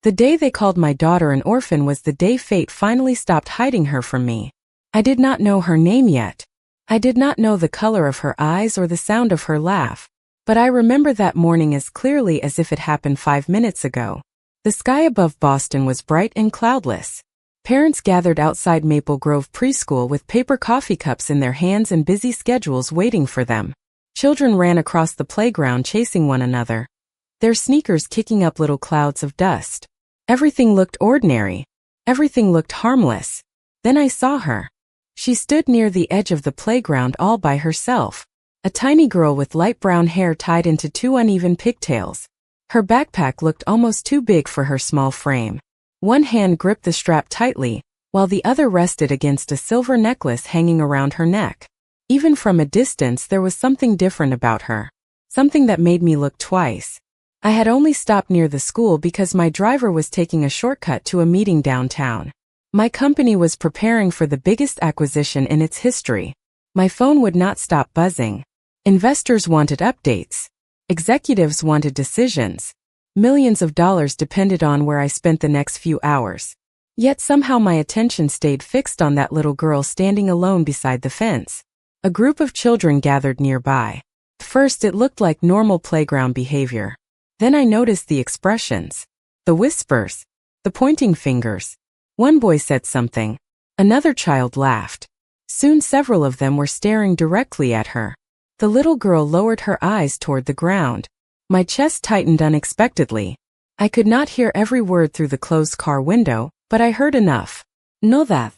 The day they called my daughter an orphan was the day fate finally stopped hiding her from me. I did not know her name yet. I did not know the color of her eyes or the sound of her laugh. But I remember that morning as clearly as if it happened 5 minutes ago. The sky above Boston was bright and cloudless. Parents gathered outside Maple Grove Preschool with paper coffee cups in their hands and busy schedules waiting for them. Children ran across the playground chasing one another, their sneakers kicking up little clouds of dust. Everything looked ordinary. Everything looked harmless. Then I saw her. She stood near the edge of the playground all by herself. A tiny girl with light brown hair tied into 2 uneven pigtails. Her backpack looked almost too big for her small frame. One hand gripped the strap tightly, while the other rested against a silver necklace hanging around her neck. Even from a distance there was something different about her. Something that made me look twice. I had only stopped near the school because my driver was taking a shortcut to a meeting downtown. My company was preparing for the biggest acquisition in its history. My phone would not stop buzzing. Investors wanted updates. Executives wanted decisions. Millions of dollars depended on where I spent the next few hours. Yet somehow my attention stayed fixed on that little girl standing alone beside the fence. A group of children gathered nearby. First it looked like normal playground behavior. Then I noticed the expressions. The whispers. The pointing fingers. One boy said something. Another child laughed. Soon several of them were staring directly at her. The little girl lowered her eyes toward the ground. My chest tightened unexpectedly. I could not hear every word through the closed car window, but I heard enough. No edad.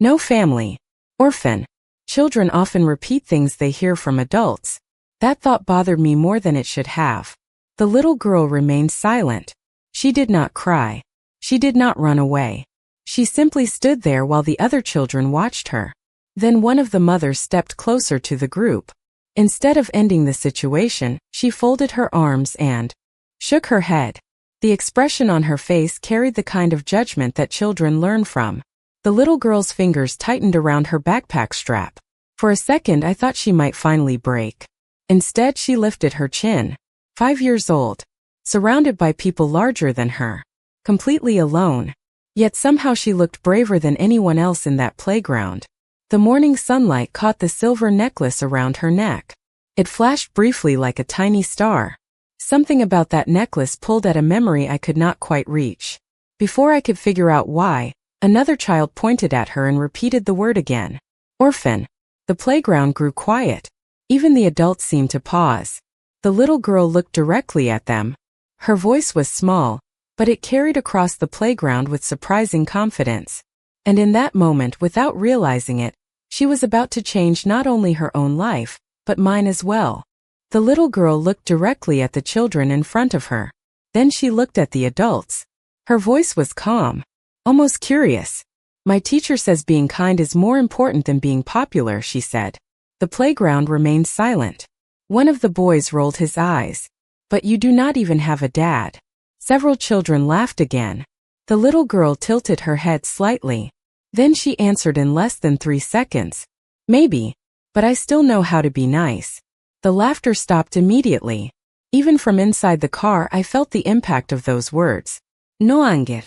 No family. Orphan. Children often repeat things they hear from adults. That thought bothered me more than it should have. The little girl remained silent. She did not cry. She did not run away. She simply stood there while the other children watched her. Then one of the mothers stepped closer to the group. Instead of ending the situation, she folded her arms and shook her head. The expression on her face carried the kind of judgment that children learn from. The little girl's fingers tightened around her backpack strap. For a second I thought she might finally break. Instead she lifted her chin. 5 years old. Surrounded by people larger than her. Completely alone. Yet somehow she looked braver than anyone else in that playground. The morning sunlight caught the silver necklace around her neck. It flashed briefly like a tiny star. Something about that necklace pulled at a memory I could not quite reach. Before I could figure out why, another child pointed at her and repeated the word again. Orphan. The playground grew quiet. Even the adults seemed to pause. The little girl looked directly at them. Her voice was small, but it carried across the playground with surprising confidence. And in that moment, without realizing it, she was about to change not only her own life, but mine as well. The little girl looked directly at the children in front of her. Then she looked at the adults. Her voice was calm, almost curious. My teacher says being kind is more important than being popular, she said. The playground remained silent. One of the boys rolled his eyes. But you do not even have a dad. Several children laughed again. The little girl tilted her head slightly. Then she answered in less than 3 seconds. Maybe, but I still know how to be nice. The laughter stopped immediately. Even from inside the car I felt the impact of those words. No anger.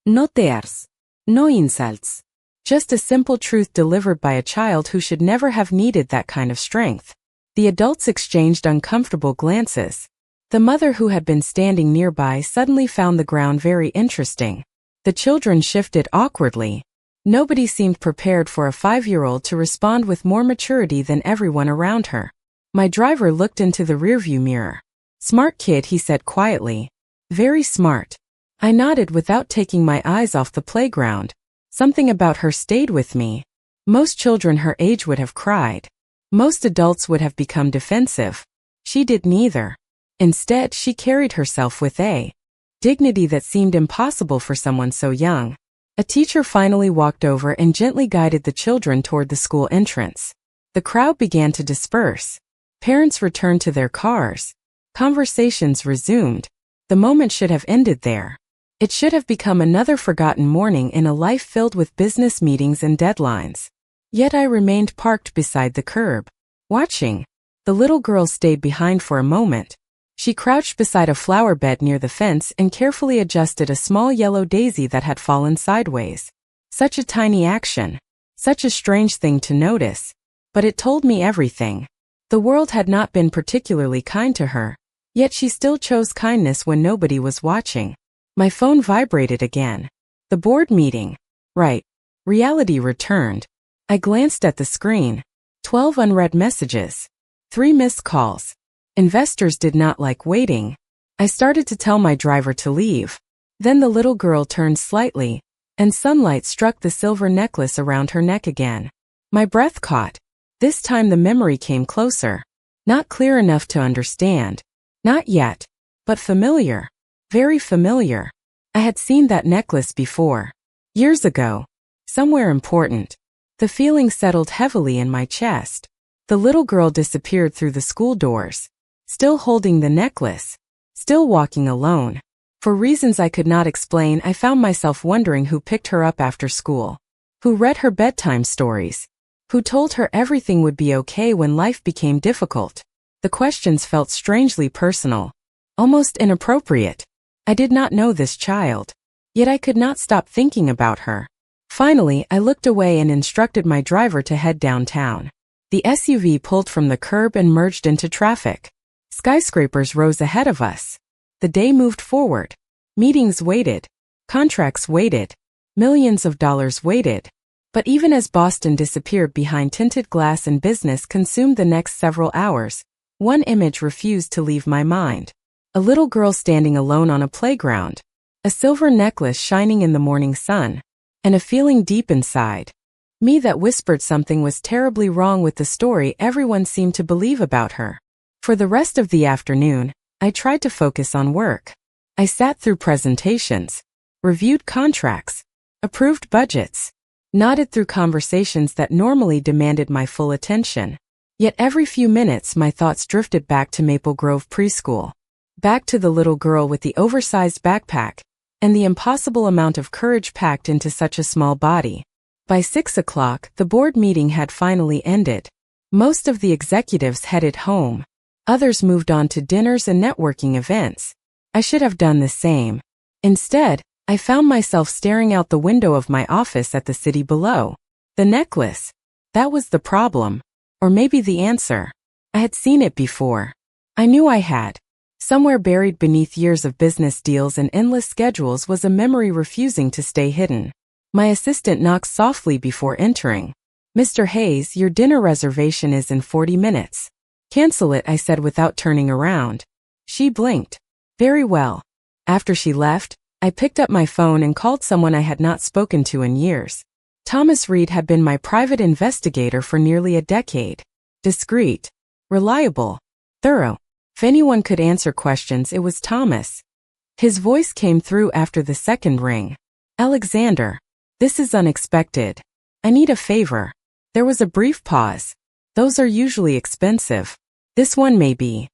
No tears. No insults. Just a simple truth delivered by a child who should never have needed that kind of strength. The adults exchanged uncomfortable glances. The mother who had been standing nearby suddenly found the ground very interesting. The children shifted awkwardly. Nobody seemed prepared for a 5-year-old to respond with more maturity than everyone around her. My driver looked into the rearview mirror. Smart kid, he said quietly. Very smart. I nodded without taking my eyes off the playground. Something about her stayed with me. Most children her age would have cried. Most adults would have become defensive. She did neither. Instead, she carried herself with a dignity that seemed impossible for someone so young. A teacher finally walked over and gently guided the children toward the school entrance. The crowd began to disperse. Parents returned to their cars. Conversations resumed. The moment should have ended there. It should have become another forgotten morning in a life filled with business meetings and deadlines. Yet I remained parked beside the curb. Watching. The little girl stayed behind for a moment. She crouched beside a flower bed near the fence and carefully adjusted a small yellow daisy that had fallen sideways. Such a tiny action. Such a strange thing to notice. But it told me everything. The world had not been particularly kind to her, yet she still chose kindness when nobody was watching. My phone vibrated again. The board meeting. Right. Reality returned. I glanced at the screen. 12 unread messages. 3 missed calls. Investors did not like waiting. I started to tell my driver to leave. Then the little girl turned slightly, and sunlight struck the silver necklace around her neck again. My breath caught. This time the memory came closer. Not clear enough to understand. Not yet. But familiar. Very familiar. I had seen that necklace before. Years ago. Somewhere important. The feeling settled heavily in my chest. The little girl disappeared through the school doors. Still holding the necklace. Still walking alone. For reasons I could not explain, I found myself wondering who picked her up after school. Who read her bedtime stories. Who told her everything would be okay when life became difficult. The questions felt strangely personal. Almost inappropriate. I did not know this child. Yet I could not stop thinking about her. Finally, I looked away and instructed my driver to head downtown. The SUV pulled from the curb and merged into traffic. Skyscrapers rose ahead of us. The day moved forward. Meetings waited. Contracts waited. Millions of dollars waited. But even as Boston disappeared behind tinted glass and business consumed the next several hours, one image refused to leave my mind. A little girl standing alone on a playground. A silver necklace shining in the morning sun. And a feeling deep inside me that whispered something was terribly wrong with the story everyone seemed to believe about her. For the rest of the afternoon, I tried to focus on work. I sat through presentations, reviewed contracts, approved budgets, nodded through conversations that normally demanded my full attention. Yet every few minutes my thoughts drifted back to Maple Grove Preschool. Back to the little girl with the oversized backpack, and the impossible amount of courage packed into such a small body. By 6 o'clock, the board meeting had finally ended. Most of the executives headed home. Others moved on to dinners and networking events. I should have done the same. Instead, I found myself staring out the window of my office at the city below. The necklace. That was the problem. Or maybe the answer. I had seen it before. I knew I had. Somewhere buried beneath years of business deals and endless schedules was a memory refusing to stay hidden. My assistant knocked softly before entering. "Mr. Hayes, your dinner reservation is in 40 minutes. Cancel it," I said without turning around. She blinked. Very well. After she left, I picked up my phone and called someone I had not spoken to in years. Thomas Reed had been my private investigator for nearly a decade. Discreet. Reliable. Thorough. If anyone could answer questions, it was Thomas. His voice came through after the second ring. "Alexander. This is unexpected. I need a favor." There was a brief pause. "Those are usually expensive. This one may be."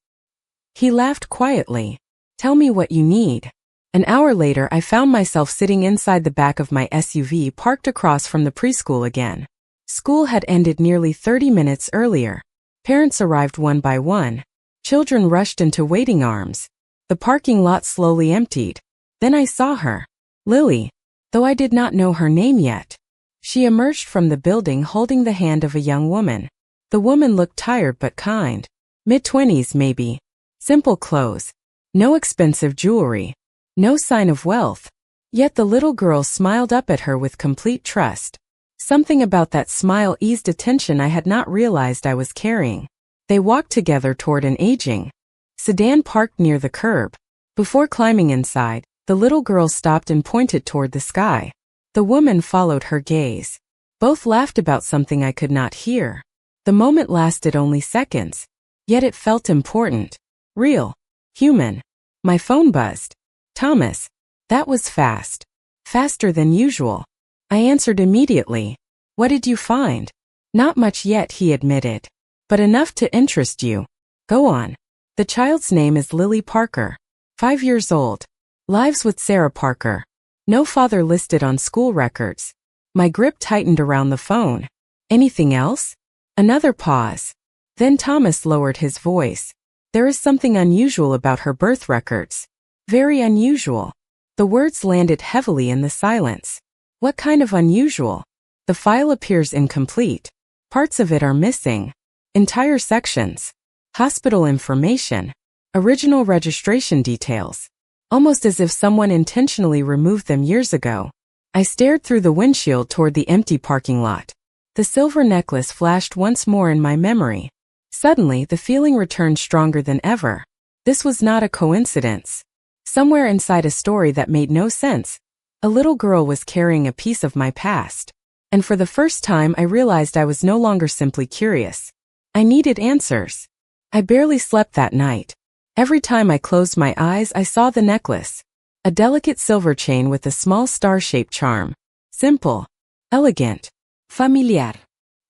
He laughed quietly. "Tell me what you need." An hour later, I found myself sitting inside the back of my SUV parked across from the preschool again. School had ended nearly 30 minutes earlier. Parents arrived one by one. Children rushed into waiting arms. The parking lot slowly emptied. Then I saw her. Lily. Though I did not know her name yet. She emerged from the building holding the hand of a young woman. The woman looked tired but kind. Mid-20s maybe. Simple clothes. No expensive jewelry. No sign of wealth. Yet the little girl smiled up at her with complete trust. Something about that smile eased a tension I had not realized I was carrying. They walked together toward an aging sedan parked near the curb. Before climbing inside, the little girl stopped and pointed toward the sky. The woman followed her gaze. Both laughed about something I could not hear. The moment lasted only seconds. Yet it felt important. Real. Human. My phone buzzed. "Thomas." That was fast. Faster than usual. I answered immediately. "What did you find?" "Not much yet," he admitted. "But enough to interest you. Go on." "The child's name is Lily Parker. 5 years old. Lives with Sarah Parker. No father listed on school records." My grip tightened around the phone. "Anything else?" Another pause. Then Thomas lowered his voice. There is something unusual about her birth records. Very unusual. The words landed heavily in the silence. What kind of unusual? The file appears incomplete. Parts of it are missing. Entire sections. Hospital information. Original registration details. Almost as if someone intentionally removed them years ago. I stared through the windshield toward the empty parking lot. The silver necklace flashed once more in my memory. Suddenly, the feeling returned stronger than ever. This was not a coincidence. Somewhere inside a story that made no sense, a little girl was carrying a piece of my past. And for the first time, I realized I was no longer simply curious. I needed answers. I barely slept that night. Every time I closed my eyes, I saw the necklace. A delicate silver chain with a small star-shaped charm. Simple. Elegant. Familiar.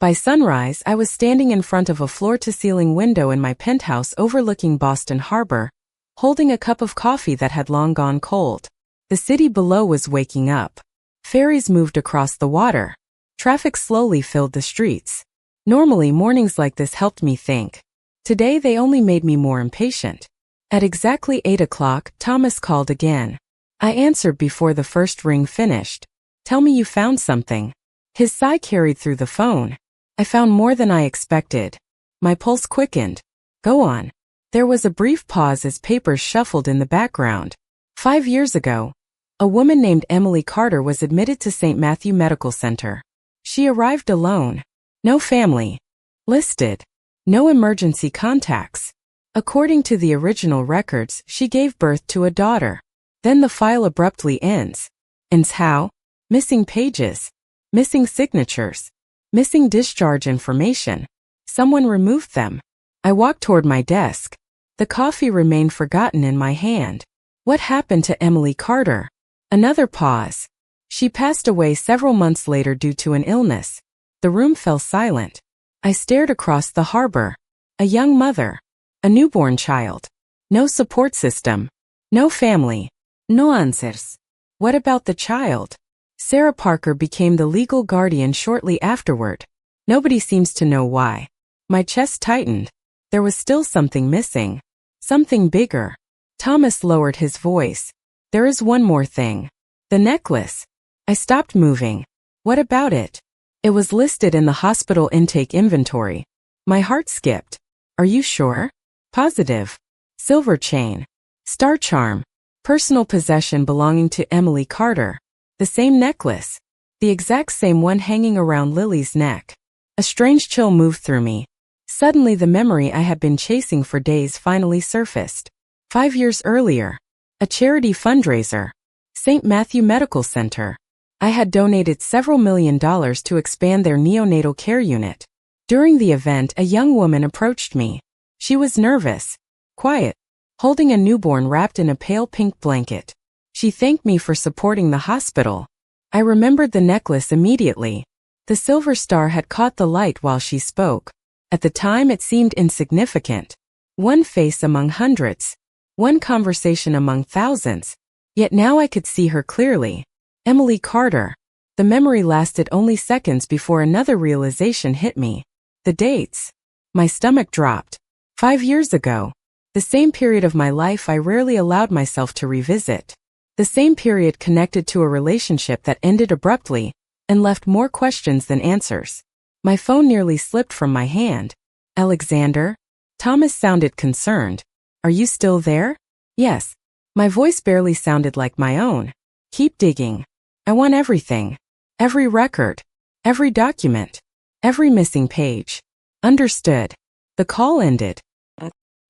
By sunrise, I was standing in front of a floor-to-ceiling window in my penthouse overlooking Boston Harbor, holding a cup of coffee that had long gone cold. The city below was waking up. Ferries moved across the water. Traffic slowly filled the streets. Normally, mornings like this helped me think. Today, they only made me more impatient. At exactly 8 o'clock, Thomas called again. I answered before the first ring finished. Tell me you found something. His sigh carried through the phone. I found more than I expected. My pulse quickened. Go on. There was a brief pause as papers shuffled in the background. 5 years ago, a woman named Emily Carter was admitted to St. Matthew Medical Center. She arrived alone. No family. Listed. No emergency contacts. According to the original records, she gave birth to a daughter. Then the file abruptly ends. Ends how? Missing pages. Missing signatures. Missing discharge information. Someone removed them. I walked toward my desk. The coffee remained forgotten in my hand. What happened to Emily Carter? Another pause. She passed away several months later due to an illness. The room fell silent. I stared across the harbor. A young mother. A newborn child. No support system. No family. No answers. What about the child? Sarah Parker became the legal guardian shortly afterward. Nobody seems to know why. My chest tightened. There was still something missing. Something bigger. Thomas lowered his voice. There is one more thing. The necklace. I stopped moving. What about it? It was listed in the hospital intake inventory. My heart skipped. Are you sure? Positive. Silver chain. Star charm. Personal possession belonging to Emily Carter. The same necklace. The exact same one hanging around Lily's neck. A strange chill moved through me. Suddenly the memory I had been chasing for days finally surfaced. 5 years earlier. A charity fundraiser. St. Matthew Medical Center. I had donated several $1,000,000 to expand their neonatal care unit. During the event, a young woman approached me. She was nervous. Quiet. Holding a newborn wrapped in a pale pink blanket. She thanked me for supporting the hospital. I remembered the necklace immediately. The silver star had caught the light while she spoke. At the time it seemed insignificant. One face among hundreds. One conversation among thousands. Yet now I could see her clearly. Emily Carter. The memory lasted only seconds before another realization hit me. The dates. My stomach dropped. 5 years ago. The same period of my life I rarely allowed myself to revisit. The same period connected to a relationship that ended abruptly and left more questions than answers. My phone nearly slipped from my hand. Alexander? Thomas sounded concerned. Are you still there? Yes. My voice barely sounded like my own. Keep digging. I want everything. Every record. Every document. Every missing page. Understood. The call ended.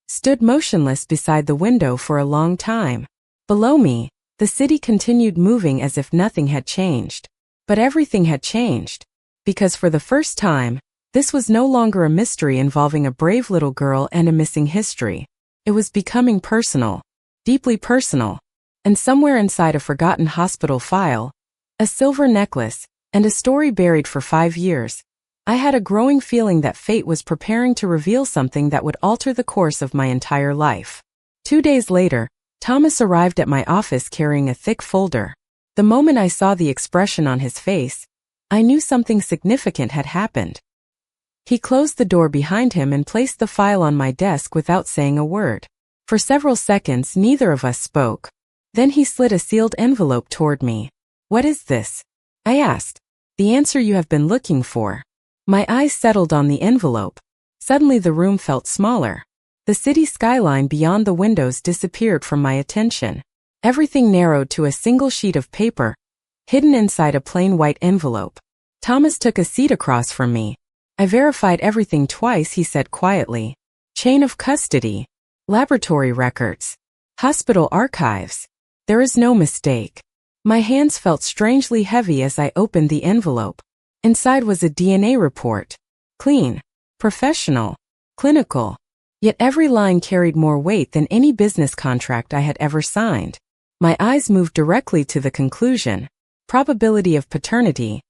Stood motionless beside the window for a long time. Below me, the city continued moving as if nothing had changed. But everything had changed. Because for the first time, this was no longer a mystery involving a brave little girl and a missing history. It was becoming personal. Deeply personal. And somewhere inside a forgotten hospital file, a silver necklace, and a story buried for 5 years, I had a growing feeling that fate was preparing to reveal something that would alter the course of my entire life. 2 days later, Thomas arrived at my office carrying a thick folder. The moment I saw the expression on his face, I knew something significant had happened. He closed the door behind him and placed the file on my desk without saying a word. For several seconds, neither of us spoke. Then he slid a sealed envelope toward me. "What is this?" I asked. "The answer you have been looking for." My eyes settled on the envelope. Suddenly the room felt smaller. The city skyline beyond the windows disappeared from my attention. Everything narrowed to a single sheet of paper, hidden inside a plain white envelope. Thomas took a seat across from me. "I verified everything twice," he said quietly. "Chain of custody, laboratory records, hospital archives. There is no mistake." My hands felt strangely heavy as I opened the envelope. Inside was a DNA report. Clean, professional, clinical. Yet every line carried more weight than any business contract I had ever signed. My eyes moved directly to the conclusion. Probability of paternity,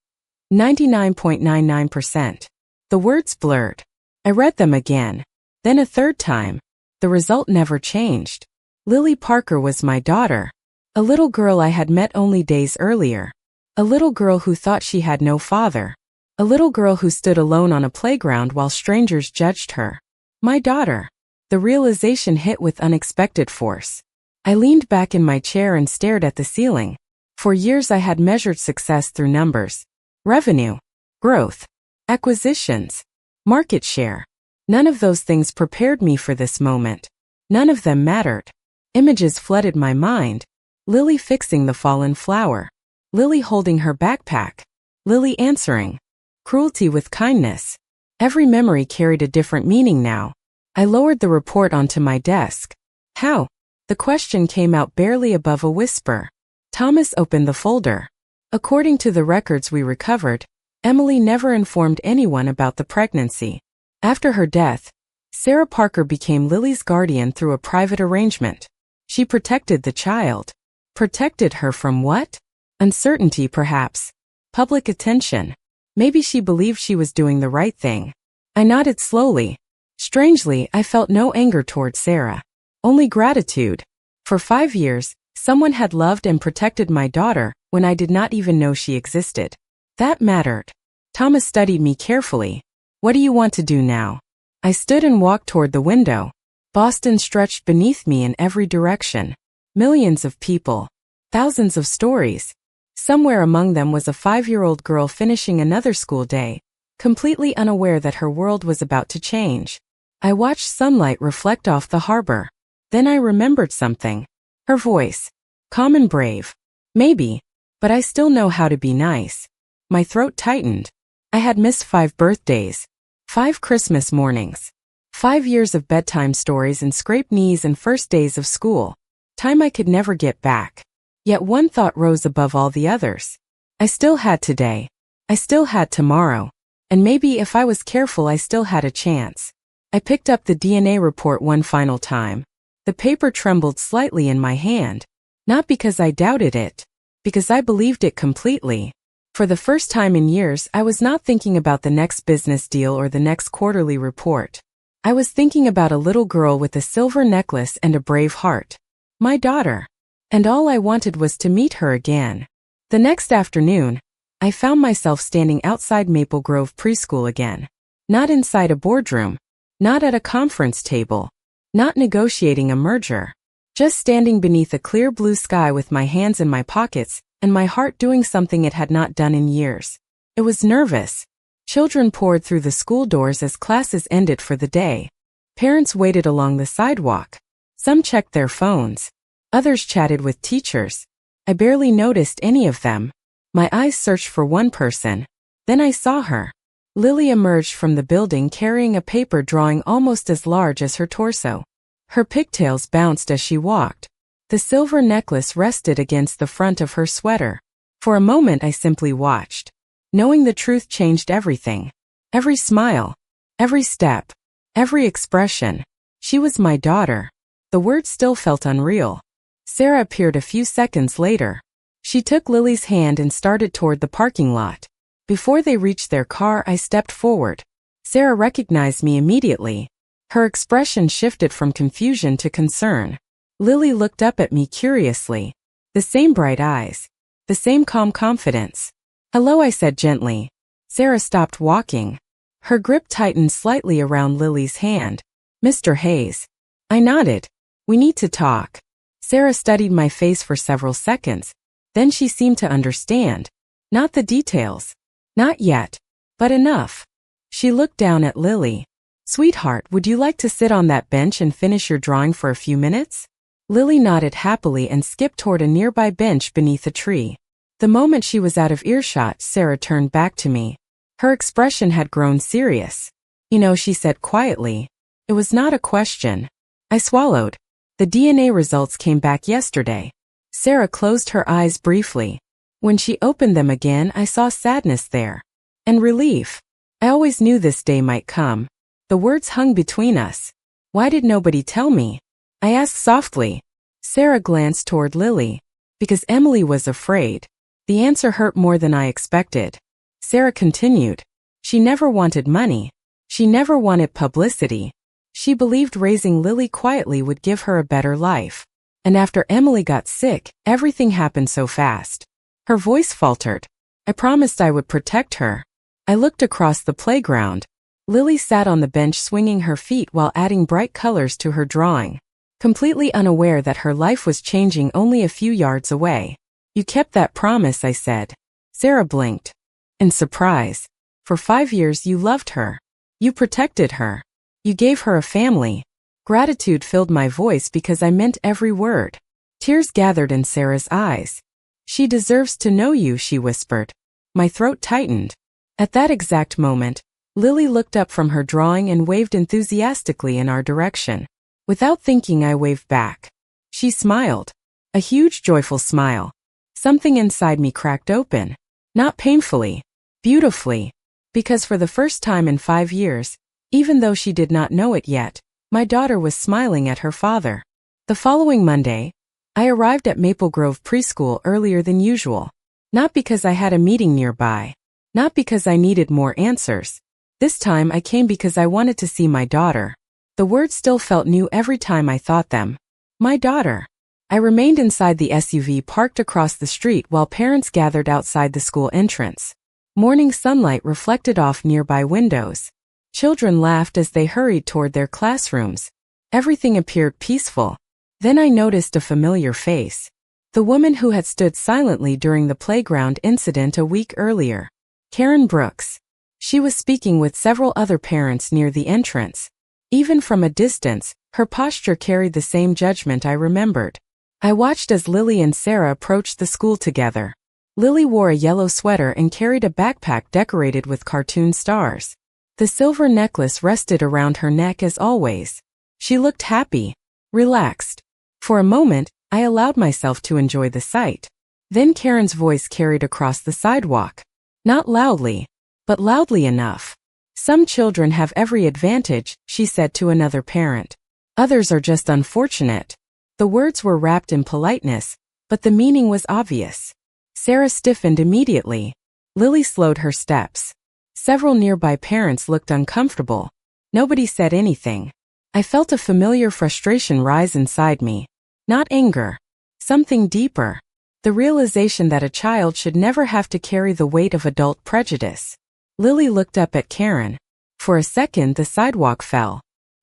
99.99%. The words blurred. I read them again. Then a third time. The result never changed. Lily Parker was my daughter. A little girl I had met only days earlier. A little girl who thought she had no father. A little girl who stood alone on a playground while strangers judged her. My daughter. The realization hit with unexpected force. I leaned back in my chair and stared at the ceiling. For years I had measured success through numbers. Revenue, growth, acquisitions, market share. None of those things prepared me for this moment. None of them mattered. Images flooded my mind. Lily fixing the fallen flower. Lily holding her backpack. Lily answering. Cruelty with kindness. Every memory carried a different meaning now. I lowered the report onto my desk. "How?" The question came out barely above a whisper. Thomas opened the folder. According to the records we recovered, Emily never informed anyone about the pregnancy. After her death, Sarah Parker became Lily's guardian through a private arrangement. She protected the child. Protected her from what? Uncertainty, perhaps. Public attention. Maybe she believed she was doing the right thing. I nodded slowly. Strangely, I felt no anger toward Sarah. Only gratitude. For 5 years, someone had loved and protected my daughter when I did not even know she existed. That mattered. Thomas studied me carefully. "What do you want to do now?" I stood and walked toward the window. Boston stretched beneath me in every direction. Millions of people. Thousands of stories. Somewhere among them was a 5-year-old girl finishing another school day, completely unaware that her world was about to change. I watched sunlight reflect off the harbor. Then I remembered something. Her voice. Calm and brave. Maybe. But I still know how to be nice. My throat tightened. I had missed 5 birthdays. 5 Christmas mornings. 5 years of bedtime stories and scraped knees and first days of school. Time I could never get back. Yet one thought rose above all the others. I still had today. I still had tomorrow. And maybe if I was careful I still had a chance. I picked up the DNA report one final time. The paper trembled slightly in my hand. Not because I doubted it. Because I believed it completely. For the first time in years I was not thinking about the next business deal or the next quarterly report. I was thinking about a little girl with a silver necklace and a brave heart. My daughter. And all I wanted was to meet her again. The next afternoon, I found myself standing outside Maple Grove Preschool again. Not inside a boardroom. Not at a conference table. Not negotiating a merger. Just standing beneath a clear blue sky with my hands in my pockets and my heart doing something it had not done in years. It was nervous. Children poured through the school doors as classes ended for the day. Parents waited along the sidewalk. Some checked their phones. Others chatted with teachers. I barely noticed any of them. My eyes searched for one person. Then I saw her. Lily emerged from the building carrying a paper drawing almost as large as her torso. Her pigtails bounced as she walked. The silver necklace rested against the front of her sweater. For a moment I simply watched. Knowing the truth changed everything. Every smile. Every step. Every expression. She was my daughter. The words still felt unreal. Sarah appeared a few seconds later. She took Lily's hand and started toward the parking lot. Before they reached their car, I stepped forward. Sarah recognized me immediately. Her expression shifted from confusion to concern. Lily looked up at me curiously. The same bright eyes. The same calm confidence. "Hello," I said gently. Sarah stopped walking. Her grip tightened slightly around Lily's hand. Mr. Hayes. I nodded. We need to talk. Sarah studied my face for several seconds. Then she seemed to understand. Not the details. Not yet. But enough. She looked down at Lily. Sweetheart, would you like to sit on that bench and finish your drawing for a few minutes? Lily nodded happily and skipped toward a nearby bench beneath a tree. The moment she was out of earshot, Sarah turned back to me. Her expression had grown serious. You know, she said quietly. It was not a question. I swallowed. The DNA results came back yesterday. Sarah closed her eyes briefly. When she opened them again, I saw sadness there. And relief. I always knew this day might come. The words hung between us. Why did nobody tell me? I asked softly. Sarah glanced toward Lily. Because Emily was afraid. The answer hurt more than I expected. Sarah continued. She never wanted money. She never wanted publicity. She believed raising Lily quietly would give her a better life. And after Emily got sick, everything happened so fast. Her voice faltered. I promised I would protect her. I looked across the playground. Lily sat on the bench swinging her feet while adding bright colors to her drawing, completely unaware that her life was changing only a few yards away. You kept that promise, I said. Sarah blinked. In surprise. For 5 years you loved her. You protected her. You gave her a family. Gratitude filled my voice because I meant every word. Tears gathered in Sarah's eyes. She deserves to know you, she whispered. My throat tightened. At that exact moment, Lily looked up from her drawing and waved enthusiastically in our direction. Without thinking, I waved back. She smiled. A huge, joyful smile. Something inside me cracked open. Not painfully. Beautifully. Because for the first time in 5 years, even though she did not know it yet, my daughter was smiling at her father. The following Monday, I arrived at Maple Grove Preschool earlier than usual. Not because I had a meeting nearby. Not because I needed more answers. This time I came because I wanted to see my daughter. The words still felt new every time I thought them. My daughter. I remained inside the SUV parked across the street while parents gathered outside the school entrance. Morning sunlight reflected off nearby windows. Children laughed as they hurried toward their classrooms. Everything appeared peaceful. Then I noticed a familiar face. The woman who had stood silently during the playground incident a week earlier. Karen Brooks. She was speaking with several other parents near the entrance. Even from a distance, her posture carried the same judgment I remembered. I watched as Lily and Sarah approached the school together. Lily wore a yellow sweater and carried a backpack decorated with cartoon stars. The silver necklace rested around her neck as always. She looked happy, relaxed. For a moment, I allowed myself to enjoy the sight. Then Karen's voice carried across the sidewalk. Not loudly, but loudly enough. Some children have every advantage, she said to another parent. Others are just unfortunate. The words were wrapped in politeness, but the meaning was obvious. Sarah stiffened immediately. Lily slowed her steps. Several nearby parents looked uncomfortable. Nobody said anything. I felt a familiar frustration rise inside me. Not anger. Something deeper. The realization that a child should never have to carry the weight of adult prejudice. Lily looked up at Karen. For a second, the sidewalk fell.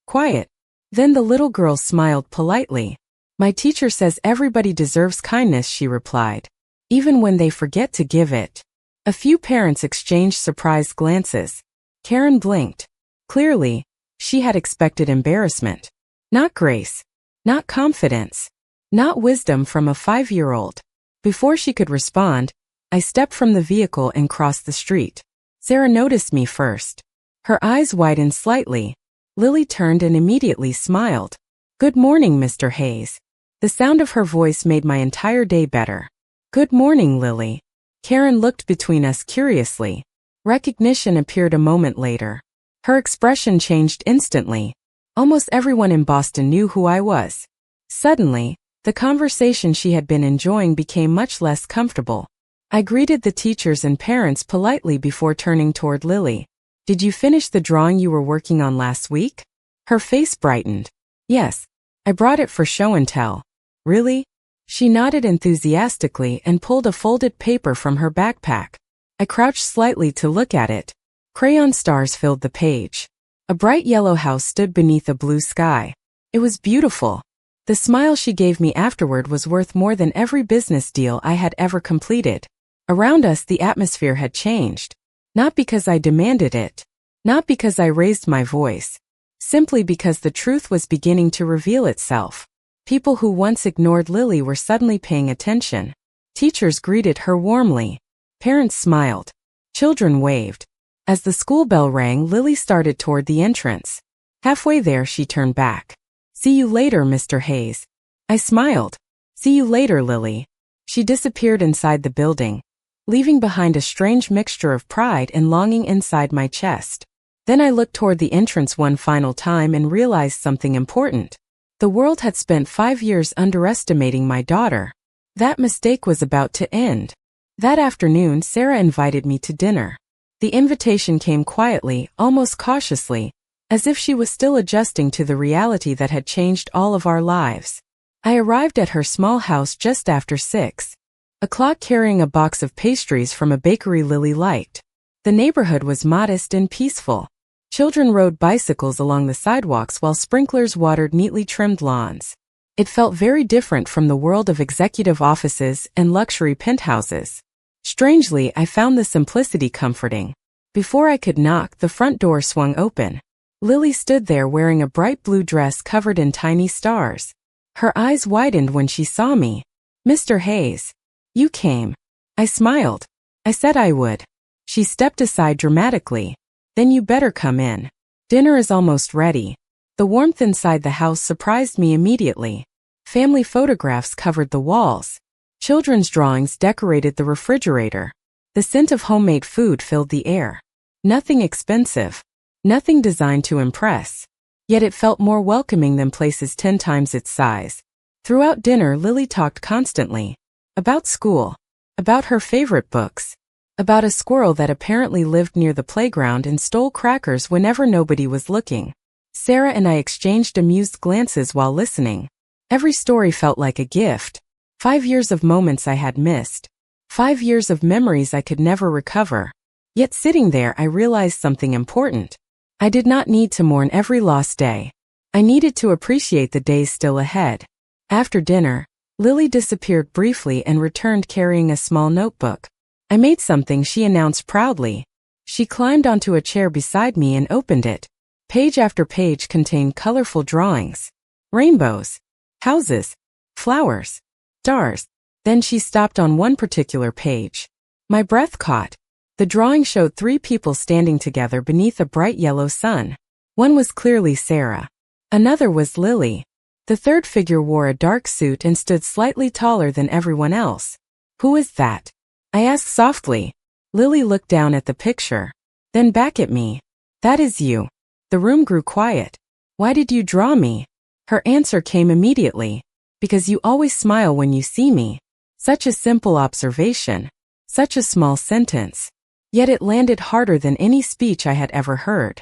Quiet. Then the little girl smiled politely. My teacher says everybody deserves kindness, she replied. Even when they forget to give it. A few parents exchanged surprised glances. Karen blinked. Clearly, she had expected embarrassment. Not grace. Not confidence. Not wisdom from a 5-year-old. Before she could respond, I stepped from the vehicle and crossed the street. Sarah noticed me first. Her eyes widened slightly. Lily turned and immediately smiled. Good morning, Mr. Hayes. The sound of her voice made my entire day better. Good morning, Lily. Karen looked between us curiously. Recognition appeared a moment later. Her expression changed instantly. Almost everyone in Boston knew who I was. Suddenly, the conversation she had been enjoying became much less comfortable. I greeted the teachers and parents politely before turning toward Lily. Did you finish the drawing you were working on last week? Her face brightened. Yes, I brought it for show and tell. Really? She nodded enthusiastically and pulled a folded paper from her backpack. I crouched slightly to look at it. Crayon stars filled the page. A bright yellow house stood beneath a blue sky. It was beautiful. The smile she gave me afterward was worth more than every business deal I had ever completed. Around us the atmosphere had changed. Not because I demanded it. Not because I raised my voice. Simply because the truth was beginning to reveal itself. People who once ignored Lily were suddenly paying attention. Teachers greeted her warmly. Parents smiled. Children waved. As the school bell rang, Lily started toward the entrance. Halfway there, she turned back. "See you later, Mr. Hayes." I smiled. "See you later, Lily." She disappeared inside the building, leaving behind a strange mixture of pride and longing inside my chest. Then I looked toward the entrance one final time and realized something important. The world had spent 5 years underestimating my daughter. That mistake was about to end. That afternoon, Sarah invited me to dinner. The invitation came quietly, almost cautiously, as if she was still adjusting to the reality that had changed all of our lives. I arrived at her small house just after 6 o'clock carrying a box of pastries from a bakery Lily liked. The neighborhood was modest and peaceful. Children rode bicycles along the sidewalks while sprinklers watered neatly trimmed lawns. It felt very different from the world of executive offices and luxury penthouses. Strangely, I found the simplicity comforting. Before I could knock, the front door swung open. Lily stood there wearing a bright blue dress covered in tiny stars. Her eyes widened when she saw me. "Mr. Hayes, you came." I smiled. I said I would. She stepped aside dramatically. "Then you better come in. Dinner is almost ready." The warmth inside the house surprised me immediately. Family photographs covered the walls. Children's drawings decorated the refrigerator. The scent of homemade food filled the air. Nothing expensive. Nothing designed to impress. Yet it felt more welcoming than places 10 times its size. Throughout dinner, Lily talked constantly. About school. About her favorite books. About a squirrel that apparently lived near the playground and stole crackers whenever nobody was looking. Sarah and I exchanged amused glances while listening. Every story felt like a gift. 5 years of moments I had missed. 5 years of memories I could never recover. Yet sitting there, I realized something important. I did not need to mourn every lost day. I needed to appreciate the days still ahead. After dinner, Lily disappeared briefly and returned carrying a small notebook. "I made something," she announced proudly. She climbed onto a chair beside me and opened it. Page after page contained colorful drawings. Rainbows. Houses. Flowers. Stars. Then she stopped on one particular page. My breath caught. The drawing showed 3 people standing together beneath a bright yellow sun. One was clearly Sarah. Another was Lily. The third figure wore a dark suit and stood slightly taller than everyone else. "Who is that?" I asked softly. Lily looked down at the picture, then back at me. "That is you." The room grew quiet. "Why did you draw me?" Her answer came immediately. "Because you always smile when you see me." Such a simple observation. Such a small sentence. Yet it landed harder than any speech I had ever heard.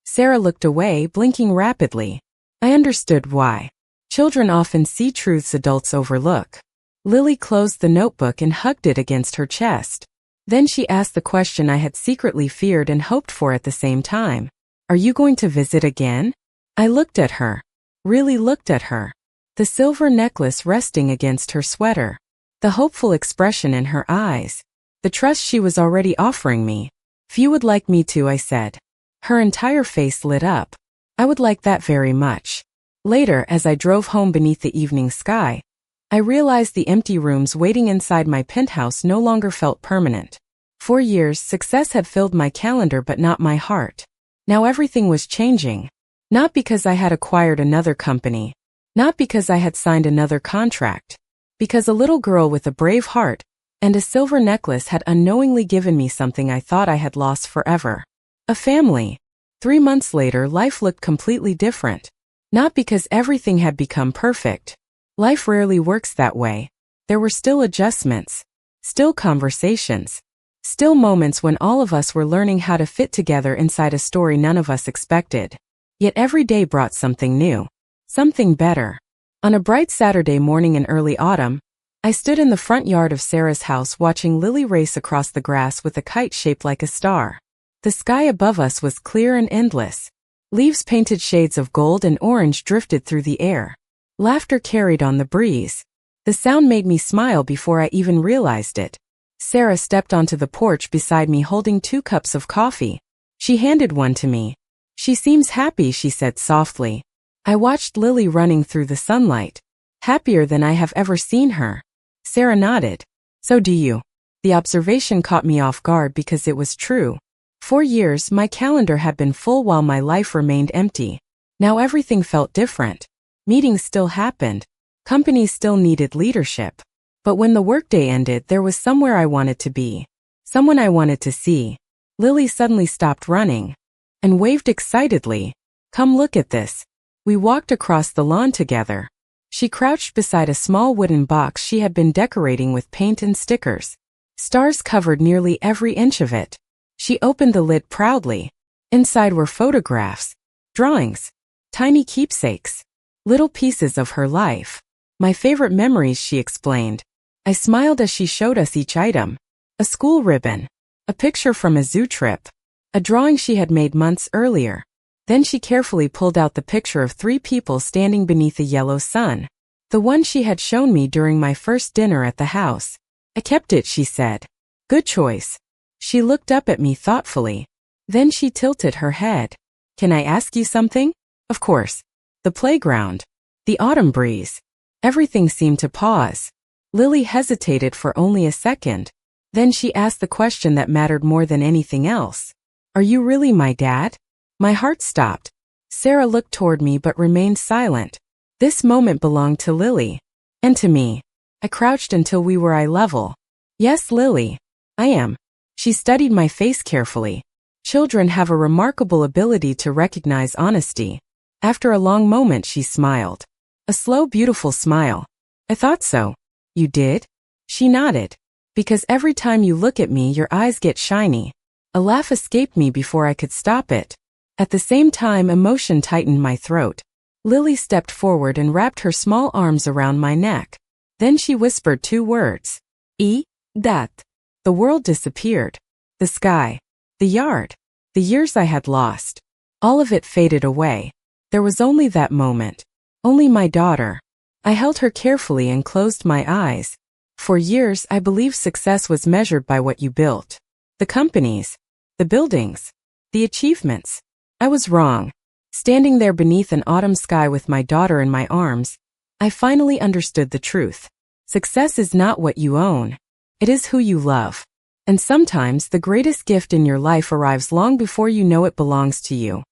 Sarah looked away, blinking rapidly. I understood why. Children often see truths adults overlook. Lily closed the notebook and hugged it against her chest. Then she asked the question I had secretly feared and hoped for at the same time. "Are you going to visit again?" I looked at her. Really looked at her. The silver necklace resting against her sweater. The hopeful expression in her eyes. The trust she was already offering me. "If you would like me to," I said. Her entire face lit up. "I would like that very much." Later, as I drove home beneath the evening sky, I realized the empty rooms waiting inside my penthouse no longer felt permanent. For years, success had filled my calendar but not my heart. Now everything was changing. Not because I had acquired another company. Not because I had signed another contract. Because a little girl with a brave heart and a silver necklace had unknowingly given me something I thought I had lost forever. A family. 3 months later, life looked completely different. Not because everything had become perfect. Life rarely works that way. There were still adjustments. Still conversations. Still moments when all of us were learning how to fit together inside a story none of us expected. Yet every day brought something new. Something better. On a bright Saturday morning in early autumn, I stood in the front yard of Sarah's house watching Lily race across the grass with a kite shaped like a star. The sky above us was clear and endless. Leaves painted shades of gold and orange drifted through the air. Laughter carried on the breeze. The sound made me smile before I even realized it. Sarah stepped onto the porch beside me holding 2 cups of coffee. She handed one to me. "She seems happy," she said softly. I watched Lily running through the sunlight. Happier than I have ever seen her. Sarah nodded. "So do you." The observation caught me off guard because it was true. For years, my calendar had been full while my life remained empty. Now everything felt different. Meetings still happened. Companies still needed leadership. But when the workday ended, there was somewhere I wanted to be. Someone I wanted to see. Lily suddenly stopped running and waved excitedly. "Come look at this." We walked across the lawn together. She crouched beside a small wooden box she had been decorating with paint and stickers. Stars covered nearly every inch of it. She opened the lid proudly. Inside were photographs, drawings, tiny keepsakes, little pieces of her life. "My favorite memories," she explained. I smiled as she showed us each item. A school ribbon, a picture from a zoo trip, a drawing she had made months earlier. Then she carefully pulled out the picture of 3 people standing beneath a yellow sun. The one she had shown me during my first dinner at the house. "I kept it," she said. "Good choice." She looked up at me thoughtfully. Then she tilted her head. "Can I ask you something?" "Of course." The playground. The autumn breeze. Everything seemed to pause. Lily hesitated for only a second. Then she asked the question that mattered more than anything else. "Are you really my dad?" My heart stopped. Sarah looked toward me but remained silent. This moment belonged to Lily. And to me. I crouched until we were eye level. "Yes, Lily. I am." She studied my face carefully. Children have a remarkable ability to recognize honesty. After a long moment, she smiled. A slow, beautiful smile. "I thought so." "You did?" She nodded. "Because every time you look at me, your eyes get shiny." A laugh escaped me before I could stop it. At the same time, emotion tightened my throat. Lily stepped forward and wrapped her small arms around my neck. Then she whispered 2 words. Death. The world disappeared. The sky. The yard. The years I had lost. All of it faded away. There was only that moment. Only my daughter. I held her carefully and closed my eyes. For years, I believed success was measured by what you built. The companies. The buildings. The achievements. I was wrong. Standing there beneath an autumn sky with my daughter in my arms, I finally understood the truth. Success is not what you own. It is who you love. And sometimes the greatest gift in your life arrives long before you know it belongs to you.